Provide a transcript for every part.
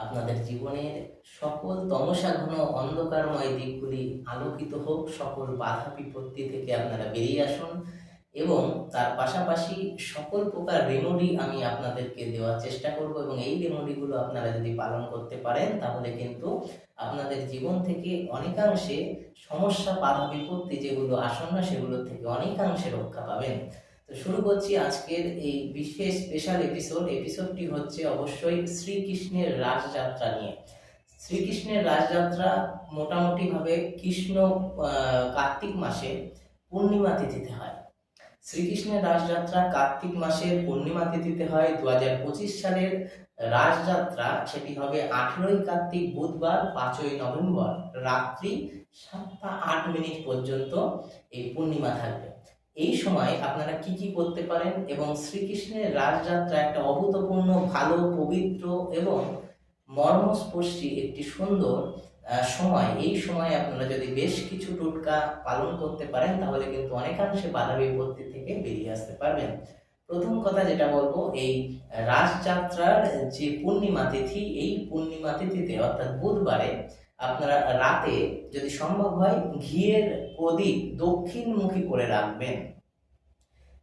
আপনাদের জীবনের সকল তমসাঘন অন্ধকারময় দিকগুলি আলোকিত হোক, সকল বাধা বিপত্তি থেকে আপনারা বেরিয়ে আসুন এবং তার পাশাপাশি সকল প্রকার রেমেডি আমি আপনাদেরকে দেওয়ার চেষ্টা করব এবং এই রেমেডিগুলো আপনারা যদি পালন করতে পারেন তাহলে কিন্তু আপনাদের জীবন থেকে অনেকাংশে সমস্যা, বাধা বিপত্তি যেগুলো আসন্ন সেগুলোর থেকে অনেকাংশে রক্ষা পাবেন। তো শুরু করছি আজকের এই বিশেষ স্পেশাল এপিসোডটি হচ্ছে অবশ্যই শ্রীকৃষ্ণের রাসযাত্রা নিয়ে। শ্রীকৃষ্ণের রাসযাত্রা মোটামুটি ভাবে কৃষ্ণ কার্তিক মাসে পূর্ণিমা তিথিতে হয়। শ্রীকৃষ্ণের রাসযাত্রা কার্তিক মাসের পূর্ণিমা তিথিতে হয়। 2025 সালের রাসযাত্রা সেটি হবে 18ই কার্তিক বুধবার 5ই নভেম্বর রাত্রি 7টা 8 মিনিট পর্যন্ত এই পূর্ণিমা থাকবে। এই সময় আপনারা কি কি করতে পারেন এবং শ্রীকৃষ্ণের রাসযাত্রা একটা অভূতপূর্ণ ভালো, পবিত্র এবং মর্মস্পর্শী একটি সুন্দর সময়। এই সময় আপনারা যদি বেশ কিছু টোটকা পালন করতে পারেন তাহলে কিন্তু অনেকাংশে বাধা বিপত্তি থেকে বেরিয়ে আসতে পারবেন। প্রথম কথা যেটা বলবো, এই রাসযাত্রার যে পূর্ণিমা তিথি, এই পূর্ণিমা তিথিতে অর্থাৎ বুধবারে আপনারা রাতে যদি সম্ভব হয় ঘিয়ের প্রদীপ দক্ষিণমুখী করে রাখবেন।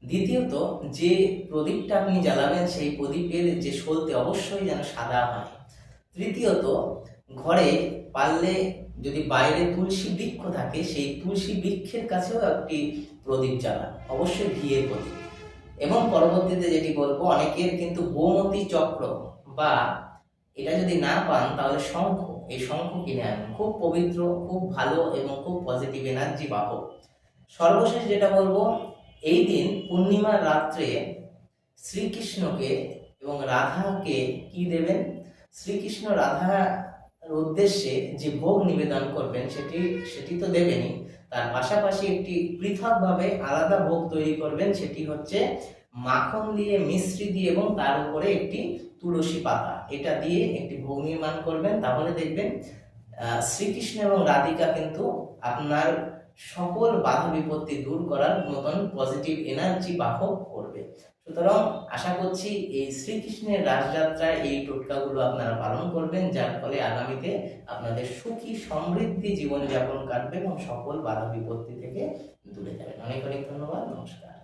দ্বিতীয়ত, যে প্রদীপটা আপনি জ্বালাবেন সেই প্রদীপের যে সলতে অবশ্যই যেন সাদা হয়। তৃতীয়ত, ঘরে পারলে যদি বাইরে তুলসী বৃক্ষ থাকে সেই তুলসী বৃক্ষের কাছেও একটি প্রদীপ জ্বালান, অবশ্যই ঘিয়ের প্রদীপ। এবং পরবর্তীতে যেটি বলবো, অনেকের কিন্তু গোমতী চক্র বা এটা যদি না পান তাহলে শঙ্খ, এই শঙ্খ কিনে আনুন, খুব পবিত্র, খুব ভালো এবং খুব পজিটিভ এনার্জি বাহক। সর্বশেষ যেটা বলবো, এই দিন পূর্ণিমার রাত্রে শ্রীকৃষ্ণকে এবং রাধাকে কি দেবেন? শ্রীকৃষ্ণ রাধার উদ্দেশ্যে যে ভোগ নিবেদন করবেন সেটি তো দেবেনই, তার পাশাপাশি একটি পৃথকভাবে আলাদা ভোগ তৈরি করবেন, সেটি হচ্ছে মাখন দিয়ে, মিশ্রি দিয়ে এবং তার উপরে একটি তুলসী পাতা, এটা দিয়ে একটি ভোগ নির্মাণ করবেন। তাহলে দেখবেন শ্রীকৃষ্ণ এবং রাধিকা কিন্তু আপনার সকল বাধা বিপত্তি দূর করার মতন পজিটিভ এনার্জি বাহক করবে। সুতরাং আশা করছি এই শ্রীকৃষ্ণের রাসযাত্রায় এই টোটকাগুলো আপনারা পালন করবেন, যার ফলে আগামীতে আপনাদের সুখী সমৃদ্ধি জীবনযাপন কাটবে এবং সকল বাধা বিপত্তি থেকে দূরে যাবেন। অনেক অনেক ধন্যবাদ। নমস্কার।